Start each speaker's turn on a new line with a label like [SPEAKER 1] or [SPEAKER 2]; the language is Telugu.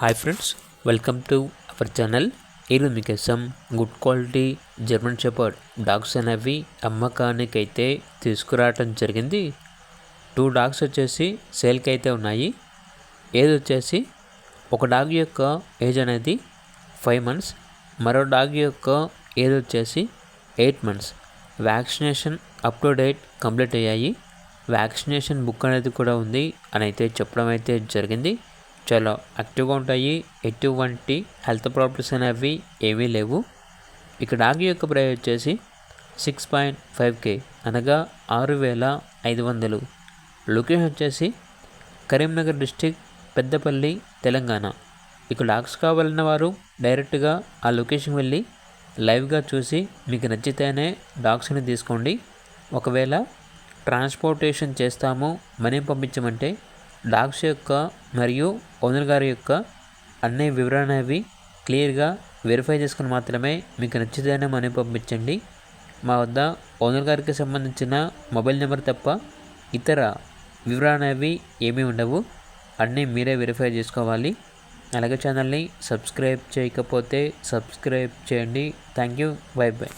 [SPEAKER 1] Hi friends, welcome to our channel. ఈరోజు మీకోసం good quality German shepherd dogs అనేవి అమ్మకానికి అయితే తీసుకురావటం జరిగింది. 2 డాగ్స్ వచ్చేసి సేల్కి అయితే ఉన్నాయి. ఏజ్ వచ్చేసి ఒక డాగ్ యొక్క ఏజ్ అనేది 5 months, మరో డాగ్ యొక్క ఏజ్ వచ్చేసి 8 months. Vaccination up to date complete అయ్యాయి. వ్యాక్సినేషన్ బుక్ అనేది కూడా ఉంది అని అయితే చెప్పడం అయితే జరిగింది. చాలా యాక్టివ్గా ఉంటాయి. ఎటువంటి హెల్త్ ప్రాబ్లమ్స్ అనేవి ఏమీ లేవు. ఇక డాగ్ యొక్క ప్రైస్ వచ్చేసి 6.5K అనగా 6,500. లొకేషన్ వచ్చేసి కరీంనగర్ డిస్టిక్, పెద్దపల్లి, తెలంగాణ. ఇక డాగ్స్ కావాలన్న వారు డైరెక్ట్గా ఆ లొకేషన్ వెళ్ళి లైవ్గా చూసి మీకు నచ్చితేనే డాగ్స్ని తీసుకోండి. ఒకవేళ ట్రాన్స్పోర్టేషన్ చేస్తాము, మనీ పంపించమంటే డాగ్స్ యొక్క మరియు ఓనర్ గారి యొక్క అన్ని వివరాలు అనేవి క్లియర్గా వెరిఫై చేసుకుని మాత్రమే మీకు నచ్చితేనే మనీ పంపించండి. మా వద్ద ఓనర్ గారికి సంబంధించిన మొబైల్ నెంబర్ తప్ప ఇతర వివరాలు అనేవి ఏమీ ఉండవు. అన్నీ మీరే వెరిఫై చేసుకోవాలి. అలాగే ఛానల్ని సబ్స్క్రైబ్ చేయకపోతే సబ్స్క్రైబ్ చేయండి. Thank you. By by.